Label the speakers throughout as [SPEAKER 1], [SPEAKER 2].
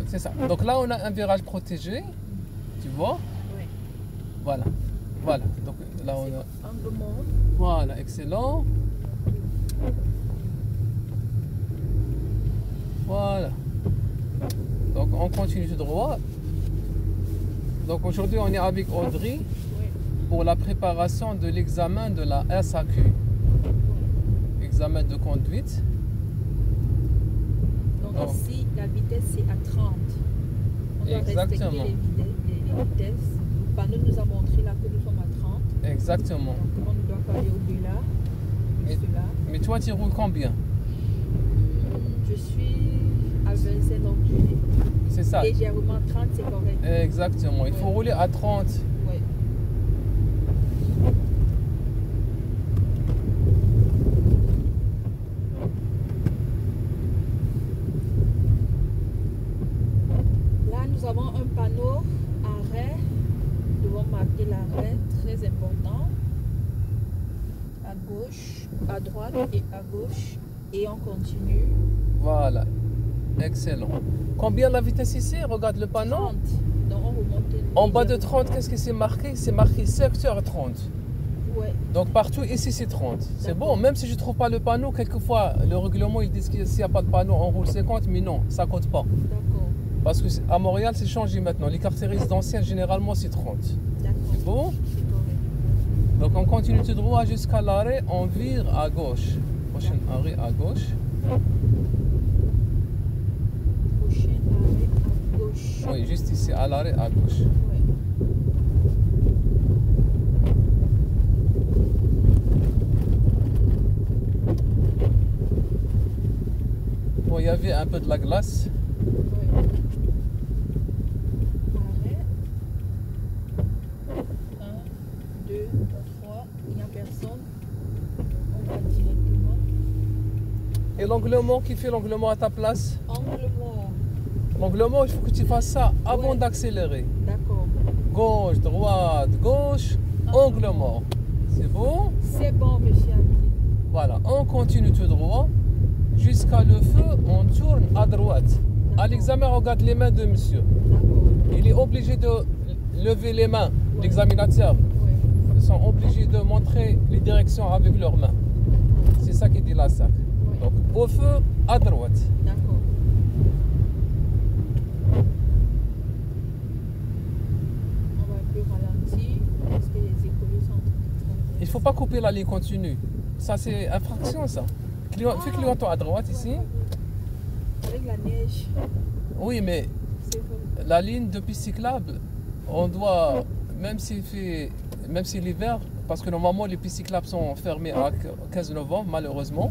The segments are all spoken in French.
[SPEAKER 1] C'est ça. Donc là, on a un virage protégé, tu vois?
[SPEAKER 2] Oui.
[SPEAKER 1] Voilà. Voilà. Donc là, on a.
[SPEAKER 2] Angle mort.
[SPEAKER 1] Voilà, excellent. Voilà. Donc on continue tout droit. Donc aujourd'hui, on est avec Audrey
[SPEAKER 2] Oui.
[SPEAKER 1] pour la préparation de l'examen de la SAQ, examen de conduite.
[SPEAKER 2] Donc
[SPEAKER 1] Oh.
[SPEAKER 2] ici, la vitesse c'est à 30. On doit
[SPEAKER 1] Exactement.
[SPEAKER 2] respecter les vitesses. Le panneau nous a montré là que nous sommes à 30.
[SPEAKER 1] Exactement.
[SPEAKER 2] Donc on ne doit pas aller au-delà.
[SPEAKER 1] Mais, mais toi, tu roules combien?
[SPEAKER 2] Je suis à 25, donc
[SPEAKER 1] C'est ça.
[SPEAKER 2] légèrement 30, c'est correct.
[SPEAKER 1] Exactement. Il faut rouler à 30.
[SPEAKER 2] Oui. Là, nous avons un panneau arrêt. Nous devons marquer l'arrêt, très important. À gauche, à droite et à gauche. Et on continue.
[SPEAKER 1] Voilà. Excellent. Combien la vitesse ici? Regarde le panneau.
[SPEAKER 2] 30. Donc on remonte.
[SPEAKER 1] En bas de 30, qu'est-ce que c'est marqué? C'est marqué secteur 30.
[SPEAKER 2] Ouais.
[SPEAKER 1] Donc partout ici c'est 30. C'est
[SPEAKER 2] D'accord.
[SPEAKER 1] bon, même si je ne trouve pas le panneau, quelquefois le règlement ils disent que s'il n'y a pas de panneau on roule 50, mais non, ça compte pas.
[SPEAKER 2] D'accord.
[SPEAKER 1] Parce que à Montréal c'est changé maintenant. Les cartes résidentielles généralement c'est 30.
[SPEAKER 2] D'accord.
[SPEAKER 1] C'est bon?
[SPEAKER 2] C'est correct.
[SPEAKER 1] Donc on continue tout droit jusqu'à l'arrêt, on vire à gauche. Prochain arrêt à gauche.
[SPEAKER 2] Prochain arrêt à gauche.
[SPEAKER 1] Oui, juste ici à l'arrêt à gauche.
[SPEAKER 2] Ouais.
[SPEAKER 1] Bon, il y avait un peu de la glace.
[SPEAKER 2] Ouais. Arrêt. 1, 2, 3. Il n'y a personne. On va directement.
[SPEAKER 1] Et l'anglement, qui fait l'anglement à ta place?
[SPEAKER 2] Angle mort.
[SPEAKER 1] L'anglement, il faut que tu fasses ça avant
[SPEAKER 2] Ouais.
[SPEAKER 1] d'accélérer.
[SPEAKER 2] D'accord.
[SPEAKER 1] Gauche, droite, gauche, angle mort. C'est bon?
[SPEAKER 2] C'est bon, monsieur Ami.
[SPEAKER 1] Voilà, on continue tout droit jusqu'à le feu, on tourne à droite. À l'examen, regarde les mains de monsieur.
[SPEAKER 2] D'accord.
[SPEAKER 1] Il est obligé de lever les mains, l'examinateur.
[SPEAKER 2] Ouais.
[SPEAKER 1] Ils sont obligés de montrer les directions avec leurs mains. C'est ça qui dit la SAC.
[SPEAKER 2] Ouais.
[SPEAKER 1] Donc, au feu, à droite.
[SPEAKER 2] D'accord. On va un peu ralentir parce que les écoliers sont en train de traverser.
[SPEAKER 1] Il ne faut pas couper la ligne continue. Ça, c'est infraction, ça. Fais clignotant à droite ici.
[SPEAKER 2] Avec la neige,
[SPEAKER 1] Oui, mais
[SPEAKER 2] c'est vrai.
[SPEAKER 1] la ligne de piste cyclable, on doit, même s'il fait, même si l'hiver, parce que normalement les pistes cyclables sont fermées à 15 novembre, malheureusement,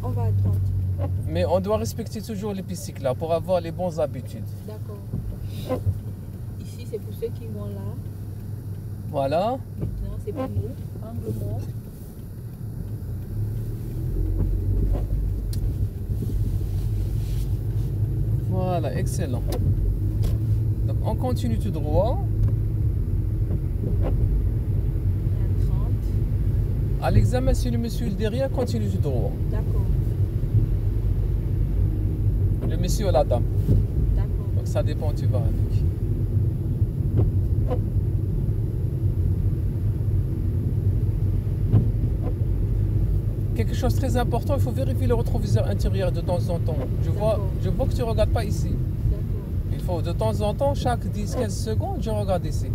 [SPEAKER 2] On va à droite.
[SPEAKER 1] mais on doit respecter toujours les pistes cyclables pour avoir les bonnes habitudes.
[SPEAKER 2] D'accord. Ici, c'est pour ceux qui vont là.
[SPEAKER 1] Voilà.
[SPEAKER 2] Maintenant, c'est pour nous. Angle mort.
[SPEAKER 1] Voilà, excellent. Donc on continue tout droit.
[SPEAKER 2] On est à 30.
[SPEAKER 1] À l'examen, si le monsieur est derrière, continue tout droit.
[SPEAKER 2] D'accord.
[SPEAKER 1] Le monsieur ou la dame.
[SPEAKER 2] D'accord.
[SPEAKER 1] Donc ça dépend où tu vas avec. Quelque chose de très important, il faut vérifier le rétroviseur intérieur de temps en temps. Je vois que tu ne regardes pas ici.
[SPEAKER 2] D'accord.
[SPEAKER 1] Il faut de temps en temps, chaque 10-15 secondes, je regarde ici.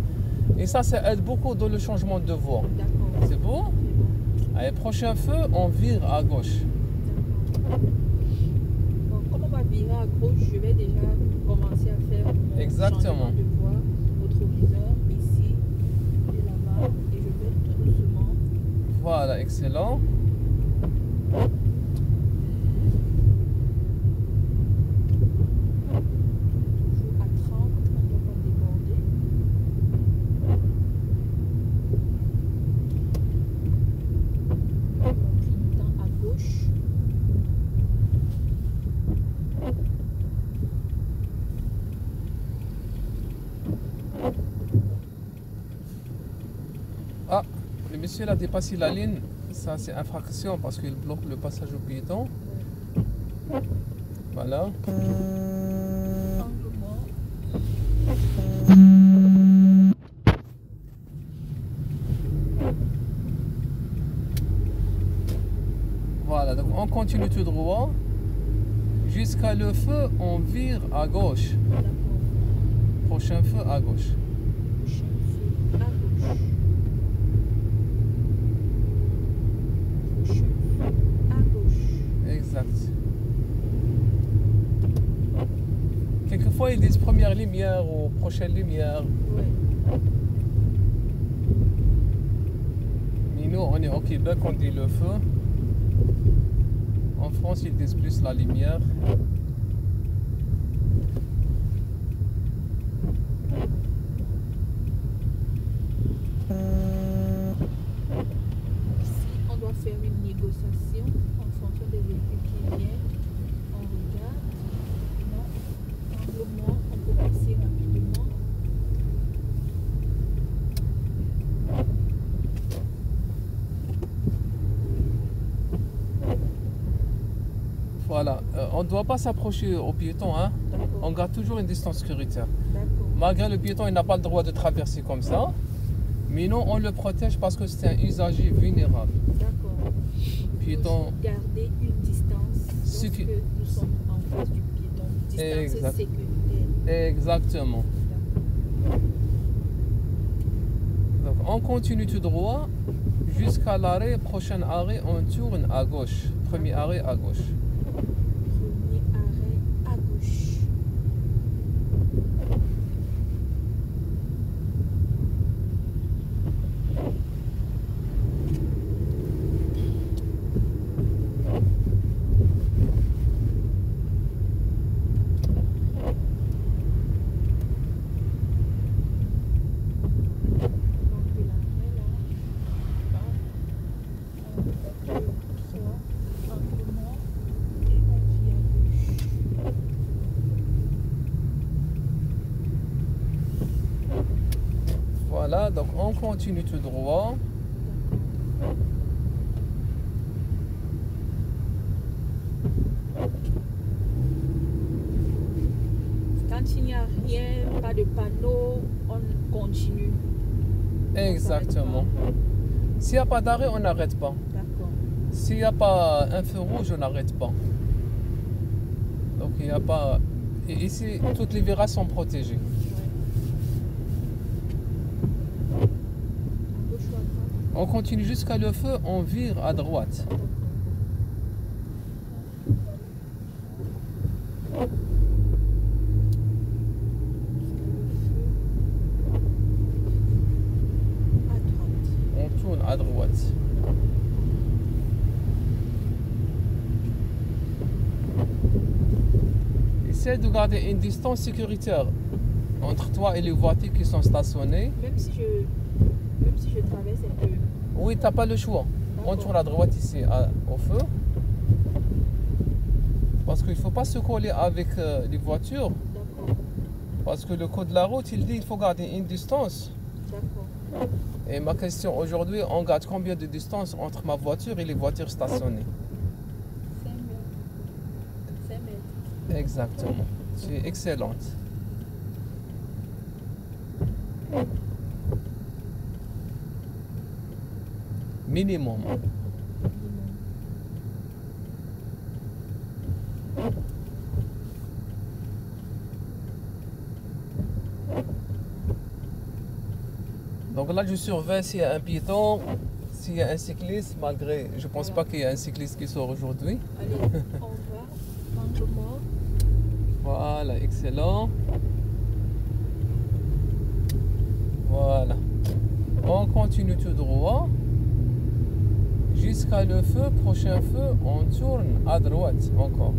[SPEAKER 1] Et ça aide beaucoup dans le changement de voie.
[SPEAKER 2] D'accord.
[SPEAKER 1] C'est bon?
[SPEAKER 2] C'est bon.
[SPEAKER 1] Allez, prochain feu, on vire à gauche.
[SPEAKER 2] D'accord. Bon, comme on va virer à gauche, je vais déjà commencer à faire mon
[SPEAKER 1] Exactement.
[SPEAKER 2] changement de voie, rétroviseur ici et là-bas, et je vais tout doucement.
[SPEAKER 1] Voilà, excellent.
[SPEAKER 2] Toujours à 30, on ne doit pas déborder. On clignotant à gauche.
[SPEAKER 1] Ah, le monsieur a dépassé la ligne. Ça, c'est infraction parce qu'il bloque le passage aux piétons. Voilà.
[SPEAKER 2] Angle mort.
[SPEAKER 1] Voilà, donc on continue tout droit. Jusqu'à le feu, on vire à gauche.
[SPEAKER 2] D'accord.
[SPEAKER 1] Prochain feu à gauche.
[SPEAKER 2] Prochain feu à gauche. Prochain feu à gauche.
[SPEAKER 1] Exact. Quelquefois, ils disent première lumière ou prochaine lumière.
[SPEAKER 2] Ouais.
[SPEAKER 1] Mais nous, on est au Québec, on dit le feu. En France, ils disent plus la lumière.
[SPEAKER 2] Ici, on doit faire une négociation en fonction des véhicules qui viennent. On regarde. Là, angle mort, on peut passer rapidement.
[SPEAKER 1] Voilà, on ne doit pas s'approcher au piéton, hein.
[SPEAKER 2] D'accord.
[SPEAKER 1] On garde toujours une distance sécuritaire.
[SPEAKER 2] D'accord.
[SPEAKER 1] Malgré le piéton, il n'a pas le droit de traverser comme ça. Mais nous, on le protège parce que c'est un usager vulnérable.
[SPEAKER 2] D'accord.
[SPEAKER 1] Piéton,
[SPEAKER 2] Aussi garder une distance
[SPEAKER 1] Ce
[SPEAKER 2] lorsque
[SPEAKER 1] qui-
[SPEAKER 2] nous sommes en face du piéton. Distance
[SPEAKER 1] Exact.
[SPEAKER 2] sécuritaire.
[SPEAKER 1] exactement. Donc on continue tout droit jusqu'à l'arrêt. Prochain arrêt, on tourne à gauche. Premier arrêt à gauche.
[SPEAKER 2] Premier arrêt à gauche. Donc l'arrêt là. Un, deux, trois. Angle mort. Et on vire à gauche.
[SPEAKER 1] Voilà, donc on continue tout droit.
[SPEAKER 2] Quand il n'y a rien, pas de panneau, on continue.
[SPEAKER 1] Exactement. S'il n'y a pas d'arrêt, on n'arrête pas.
[SPEAKER 2] D'accord.
[SPEAKER 1] S'il n'y a pas un feu rouge, on n'arrête pas. Donc il n'y a pas... Et ici, toutes les virages sont protégées.
[SPEAKER 2] Ouais. À gauche ou à droite?
[SPEAKER 1] On continue jusqu'à le feu, on vire à droite.
[SPEAKER 2] À droite.
[SPEAKER 1] On tourne à droite. Essaie de garder une distance sécuritaire entre toi et les voitures qui sont stationnées.
[SPEAKER 2] Même si je traverse un peu.
[SPEAKER 1] Oui, tu n'as pas le choix. On
[SPEAKER 2] D'accord.
[SPEAKER 1] tourne à droite ici au feu. Parce qu'il ne faut pas se coller avec les voitures.
[SPEAKER 2] D'accord.
[SPEAKER 1] Parce que le code de la route, il dit qu'il faut garder une distance.
[SPEAKER 2] D'accord.
[SPEAKER 1] Et ma question aujourd'hui, on garde combien de distance entre ma voiture et les voitures stationnées?
[SPEAKER 2] 5 mètres. 5 mètres.
[SPEAKER 1] Exactement. C'est excellente. Minimum. Donc là, je surveille s'il y a un piéton, s'il y a un cycliste, malgré, je pense pas qu'il y a un cycliste qui sort aujourd'hui.
[SPEAKER 2] Allez, on va. Angle mort.
[SPEAKER 1] Voilà, excellent. Voilà. On continue tout droit. Jusqu'à le feu, prochain feu, on tourne à droite encore.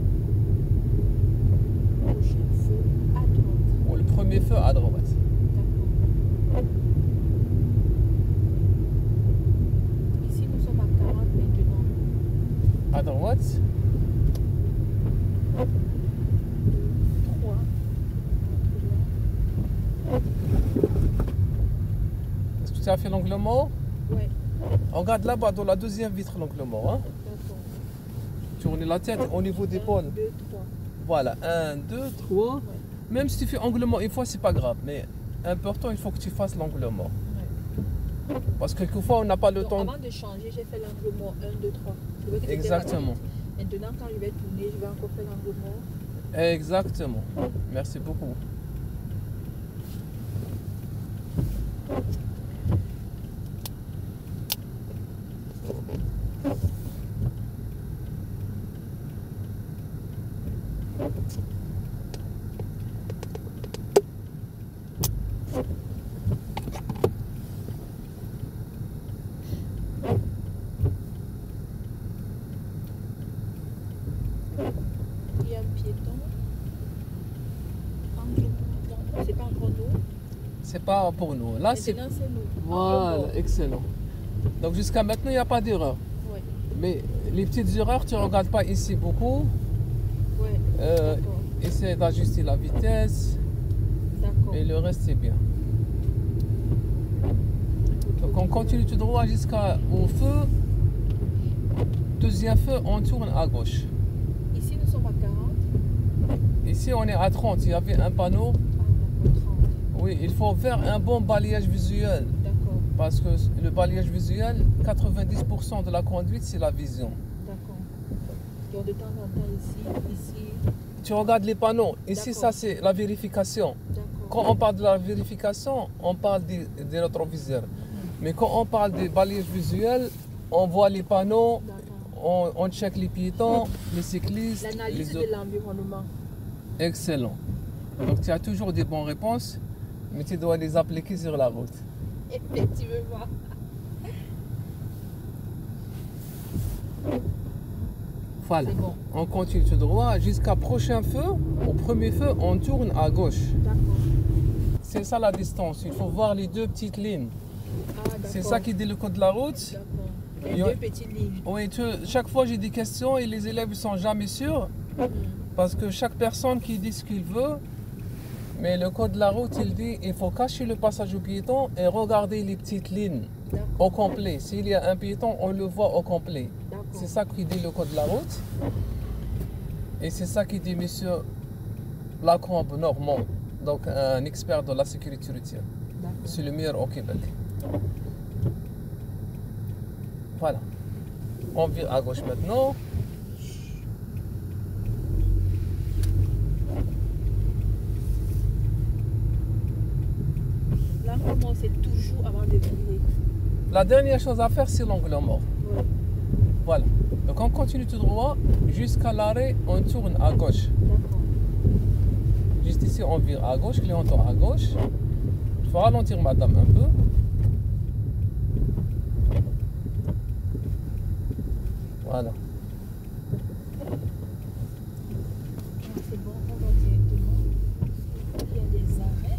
[SPEAKER 2] Prochain feu à droite.
[SPEAKER 1] Ou le premier feu à droite.
[SPEAKER 2] D'accord. Ici, nous sommes à 40 maintenant.
[SPEAKER 1] À droite.
[SPEAKER 2] 3.
[SPEAKER 1] Est-ce que tu as fait l'angle mort?
[SPEAKER 2] Ouais.
[SPEAKER 1] On regarde là-bas dans la deuxième vitre l'angle mort. Hein?
[SPEAKER 2] D'accord.
[SPEAKER 1] Tournez la tête au niveau d'épaule.
[SPEAKER 2] 2, 3.
[SPEAKER 1] Voilà, 1, 2, 3.
[SPEAKER 2] Ouais.
[SPEAKER 1] Même si tu fais angle mort une fois, c'est pas grave. Mais important, il faut que tu fasses l'angle mort.
[SPEAKER 2] Ouais.
[SPEAKER 1] Parce que quelquefois, on n'a pas le
[SPEAKER 2] Donc,
[SPEAKER 1] temps.
[SPEAKER 2] avant de changer, j'ai fait l'angle mort 1, 2, 3. Je vois que c'était
[SPEAKER 1] Exactement.
[SPEAKER 2] rapide. Maintenant, quand je vais tourner, je vais encore faire l'angle mort.
[SPEAKER 1] Exactement. Merci beaucoup.
[SPEAKER 2] Il y a un piéton. Angle mort. Non, c'est pas encore nous.
[SPEAKER 1] C'est pas pour nous. Là, c'est.
[SPEAKER 2] Maintenant, c'est nous.
[SPEAKER 1] Voilà,
[SPEAKER 2] Angle mort.
[SPEAKER 1] excellent. Donc jusqu'à maintenant, il n'y a pas d'erreur.
[SPEAKER 2] Ouais.
[SPEAKER 1] Mais les petites erreurs, tu ne regardes pas ici beaucoup.
[SPEAKER 2] Ouais.
[SPEAKER 1] Euh,
[SPEAKER 2] D'accord.
[SPEAKER 1] essaie d'ajuster la vitesse.
[SPEAKER 2] D'accord.
[SPEAKER 1] Et le reste, c'est bien. Donc on continue tout droit jusqu'au feu. Deuxième feu, on tourne à gauche.
[SPEAKER 2] Ici, nous sommes à 40.
[SPEAKER 1] Ici, on est à 30. Il y avait un panneau.
[SPEAKER 2] Ah, d'accord, 30.
[SPEAKER 1] Oui, il faut faire un bon balayage visuel.
[SPEAKER 2] D'accord.
[SPEAKER 1] Parce que le balayage visuel, 90% de la conduite, c'est la vision.
[SPEAKER 2] D'accord. Donc, de temps en temps, ici.
[SPEAKER 1] Tu regardes les panneaux. Ici,
[SPEAKER 2] D'accord.
[SPEAKER 1] ça, c'est la vérification.
[SPEAKER 2] D'accord.
[SPEAKER 1] Quand on parle de la vérification, on parle des rétroviseurs. Mais quand on parle des balayages visuels, on voit les panneaux,
[SPEAKER 2] D'accord.
[SPEAKER 1] on check les piétons, les cyclistes.
[SPEAKER 2] L'analyse
[SPEAKER 1] les
[SPEAKER 2] de l'environnement.
[SPEAKER 1] Excellent. Donc tu as toujours des bonnes réponses, mais tu dois les appliquer sur la route.
[SPEAKER 2] Effectivement.
[SPEAKER 1] Voilà.
[SPEAKER 2] C'est bon.
[SPEAKER 1] On continue tout droit jusqu'à prochain feu. Au premier feu, on tourne à gauche.
[SPEAKER 2] D'accord.
[SPEAKER 1] C'est ça la distance. Il faut voir les deux petites lignes.
[SPEAKER 2] Ah, d'accord.
[SPEAKER 1] C'est ça qui dit le code de la route.
[SPEAKER 2] D'accord. Les
[SPEAKER 1] Yo-
[SPEAKER 2] deux petites lignes.
[SPEAKER 1] Oui, chaque fois j'ai des questions et les élèves ne sont jamais sûrs parce que chaque personne qui dit ce qu'il veut, mais le code de la route il dit il faut cacher le passage au piéton et regarder les petites lignes
[SPEAKER 2] D'accord.
[SPEAKER 1] au complet. S'il y a un piéton, on le voit au complet.
[SPEAKER 2] D'accord.
[SPEAKER 1] C'est ça qui dit le code de la route et c'est ça qui dit monsieur Lacombe Normand, donc un expert de la sécurité routière.
[SPEAKER 2] D'accord.
[SPEAKER 1] C'est le meilleur au Québec. Voilà. On vire à gauche maintenant.
[SPEAKER 2] L'angle mort, c'est toujours avant de virer.
[SPEAKER 1] La dernière chose à faire, c'est l'angle mort.
[SPEAKER 2] Ouais.
[SPEAKER 1] Voilà. Donc on continue tout droit jusqu'à l'arrêt, on tourne à gauche.
[SPEAKER 2] D'accord.
[SPEAKER 1] Juste ici, on vire à gauche, clignotant à gauche. Il faut ralentir madame un peu. Voilà.
[SPEAKER 2] Ah, c'est bon, on va directement. Il y a des arrêts.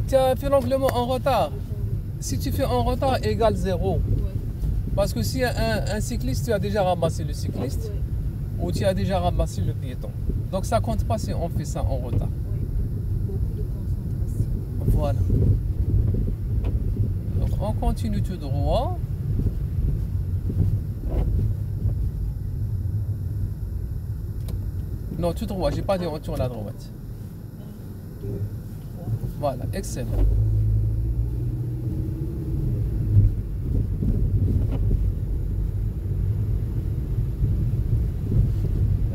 [SPEAKER 1] Tu as fait l'angle mort en retard. Si tu fais en retard, égale 0.
[SPEAKER 2] Ouais.
[SPEAKER 1] Parce que si un cycliste, tu as déjà ramassé le cycliste
[SPEAKER 2] Ouais.
[SPEAKER 1] ou tu as déjà ramassé le piéton. Donc ça compte pas si on fait ça en retard.
[SPEAKER 2] Ouais. Beaucoup de concentration.
[SPEAKER 1] Voilà. Donc on continue tout droit. Non, tout droit, j'ai pas dit on tourne à droite.
[SPEAKER 2] 1, 2, 3.
[SPEAKER 1] Voilà, excellent.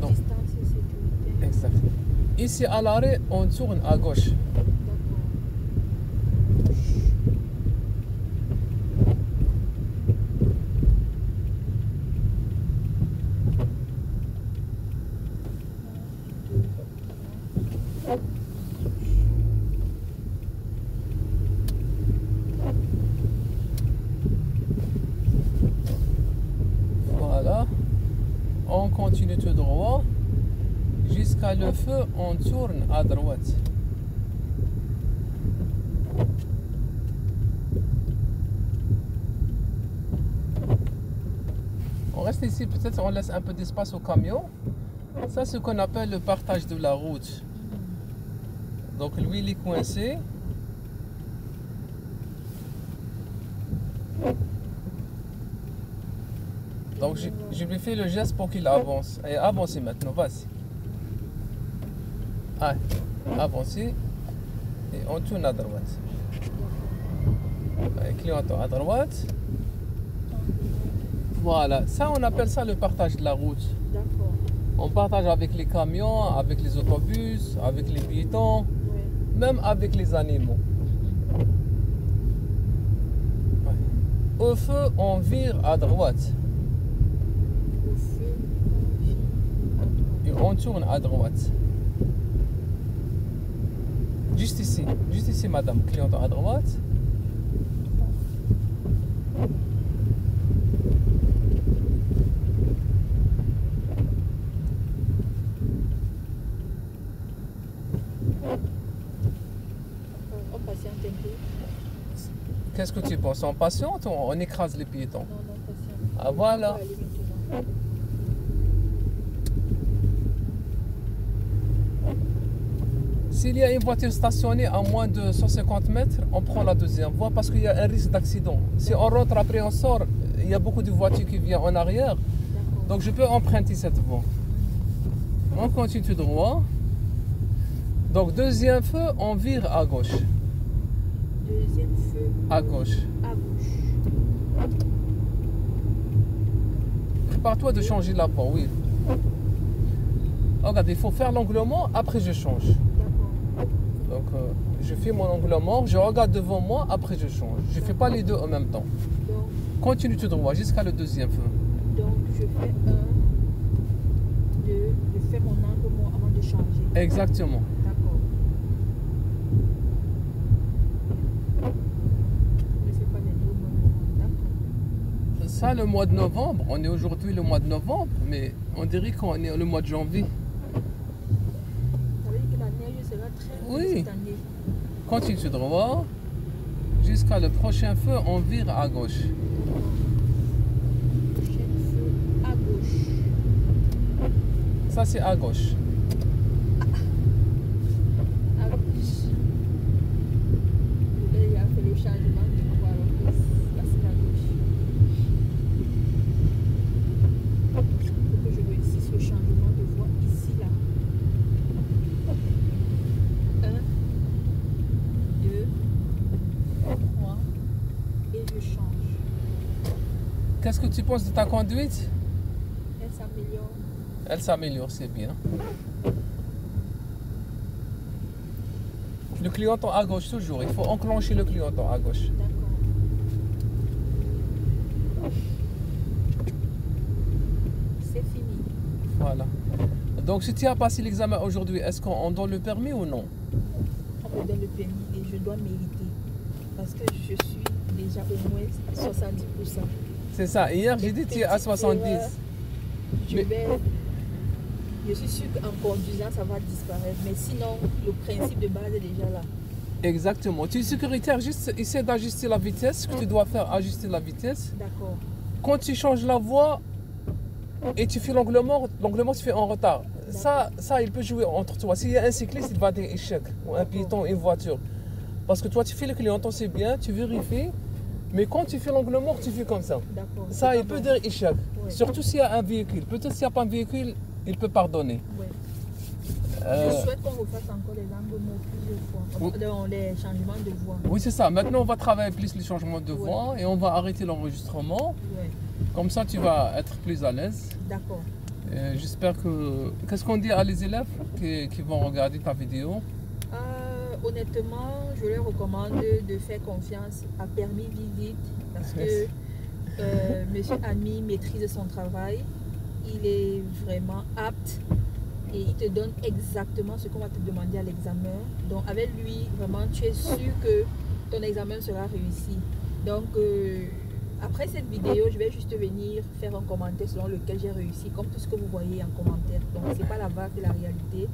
[SPEAKER 1] Donc,
[SPEAKER 2] Distance et sécurité.
[SPEAKER 1] exact. Ici à l'arrêt, on tourne à gauche.
[SPEAKER 2] D'accord.
[SPEAKER 1] Voilà. On continue tout droit. Jusqu'à le feu, on tourne à droite. On reste ici, peut-être on laisse un peu d'espace au camion. Ça, c'est ce qu'on appelle le partage de la route. Donc lui, il est coincé. Donc je lui fais le geste pour qu'il avance. Et avancez maintenant, vas-y. Allez, avancez. Et on tourne à droite. Allez, clignotant à droite. Voilà, ça on appelle ça le partage de la route.
[SPEAKER 2] D'accord.
[SPEAKER 1] On partage avec les camions, avec les autobus, avec les piétons,
[SPEAKER 2] Oui.
[SPEAKER 1] même avec les animaux. Ouais. Au feu, on vire à droite.
[SPEAKER 2] Au feu, on vire à droite.
[SPEAKER 1] Et on tourne à droite. Juste ici madame, clignotant à droite.
[SPEAKER 2] On patiente un peu.
[SPEAKER 1] Qu'est-ce que tu penses? On patiente ou on écrase les piétons?
[SPEAKER 2] Non, patiente.
[SPEAKER 1] Ah voilà.
[SPEAKER 2] On va aller maintenant.
[SPEAKER 1] S'il y a une voiture stationnée à moins de 150 mètres, on prend la deuxième voie parce qu'il y a un risque d'accident. Si on rentre après on sort, il y a beaucoup de voitures qui viennent en arrière.
[SPEAKER 2] D'accord.
[SPEAKER 1] Donc je peux emprunter cette voie. On continue tout droit. Donc deuxième feu, on vire à gauche.
[SPEAKER 2] Deuxième feu
[SPEAKER 1] À gauche.
[SPEAKER 2] à gauche.
[SPEAKER 1] Prépare-toi de changer la voie, oui. Regarde, il faut faire l'onglement, après je change.
[SPEAKER 2] D'accord.
[SPEAKER 1] Donc je fais mon onglement, je regarde devant moi, après je change. Je ne fais pas les deux en même temps.
[SPEAKER 2] Donc,
[SPEAKER 1] Continue tout droit jusqu'à le deuxième feu.
[SPEAKER 2] je fais un, deux, je fais mon englement avant de changer.
[SPEAKER 1] Exactement.
[SPEAKER 2] D'accord. Je ne fais pas les deux au moment. D'accord.
[SPEAKER 1] Ça, le mois de novembre, on est aujourd'hui le mois de novembre, mais on dirait qu'on est le mois de janvier.
[SPEAKER 2] Ça veut dire que la neige sera très
[SPEAKER 1] Oui.
[SPEAKER 2] cette année.
[SPEAKER 1] Continue tout droit. Jusqu'à le prochain feu, on vire à gauche.
[SPEAKER 2] Prochain feu à gauche.
[SPEAKER 1] Ça, c'est à gauche.
[SPEAKER 2] À gauche. Là, il a fait le changement de voie. Alors que là, c'est à gauche. Il faut que je réussisse le changement de voie ici, là. 1, 2, 3. Et je change.
[SPEAKER 1] Qu'est-ce que tu penses de ta conduite?
[SPEAKER 2] Elle s'améliore.
[SPEAKER 1] Elle s'améliore, c'est bien. Le clignotant à gauche, toujours. Il faut enclencher le clignotant à gauche.
[SPEAKER 2] D'accord. C'est fini.
[SPEAKER 1] Voilà. Donc, si tu as passé l'examen aujourd'hui, est-ce qu'on donne le permis ou non?
[SPEAKER 2] On me donne le permis et je dois mériter. Parce que je suis déjà au moins à 70%.
[SPEAKER 1] C'est ça. Hier, j'ai dit tu es à 70.
[SPEAKER 2] Je suis sûre qu'en conduisant, ça va disparaître. Mais sinon, le principe de base est déjà là.
[SPEAKER 1] Exactement. Tu es sécuritaire, juste essaie d'ajuster la vitesse. Ce que tu dois faire, ajuster la vitesse.
[SPEAKER 2] D'accord.
[SPEAKER 1] Quand tu changes la voie et tu fais l'onglement tu fais en retard. Ça, il peut jouer entre toi. S'il y a un cycliste, il va dire échec. Ou un piéton, une voiture. Parce que toi, tu fais le clignotant, c'est bien, tu vérifies. Mais quand tu fais l'onglement, tu fais comme ça.
[SPEAKER 2] D'accord.
[SPEAKER 1] Ça, il peut dire échec.
[SPEAKER 2] Ouais.
[SPEAKER 1] Surtout s'il y a un véhicule. Peut-être s'il n'y a pas un véhicule, il peut pardonner.
[SPEAKER 2] Ouais.
[SPEAKER 1] Euh,
[SPEAKER 2] Je souhaite qu'on refasse encore les engolements plusieurs fois. Dans les changements de voie.
[SPEAKER 1] oui, c'est ça. Maintenant, on va travailler plus les changements de voie et on va arrêter l'enregistrement.
[SPEAKER 2] Ouais.
[SPEAKER 1] Comme ça, tu vas être plus à l'aise.
[SPEAKER 2] D'accord.
[SPEAKER 1] J'espère que... Qu'est-ce qu'on dit à les élèves qui vont regarder ta vidéo?
[SPEAKER 2] Honnêtement, je leur recommande de faire confiance à Permis Vite parce que Monsieur Ami maîtrise son travail. Il est vraiment apte et il te donne exactement ce qu'on va te demander à l'examen. Donc avec lui, vraiment, tu es sûr que ton examen sera réussi. Donc après cette vidéo, je vais juste venir faire un commentaire selon lequel j'ai réussi, comme tout ce que vous voyez en commentaire. Donc c'est pas la vague, c'est la réalité.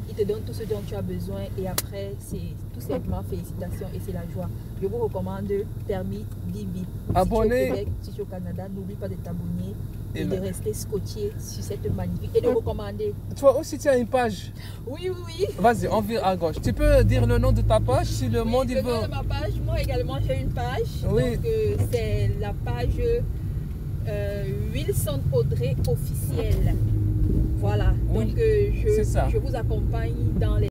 [SPEAKER 2] Il te donne tout ce dont tu as besoin et après c'est tout simplement félicitations et c'est la joie. Je vous recommande Permis Vite.
[SPEAKER 1] Abonnez.
[SPEAKER 2] Si tu es au Québec, si tu es au Canada, n'oublie pas de t'abonner et de rester scotché sur cette magnifique et de recommander.
[SPEAKER 1] Toi aussi tu as une page.
[SPEAKER 2] Oui.
[SPEAKER 1] Vas-y, on vire à gauche. Tu peux dire le nom de ta page si le monde il
[SPEAKER 2] Le
[SPEAKER 1] veut.
[SPEAKER 2] nom de ma page, moi également j'ai une page.
[SPEAKER 1] Oui.
[SPEAKER 2] Donc c'est la page Wilson Audrey officiel. Voilà,
[SPEAKER 1] Oui,
[SPEAKER 2] donc
[SPEAKER 1] c'est ça.
[SPEAKER 2] je vous accompagne dans les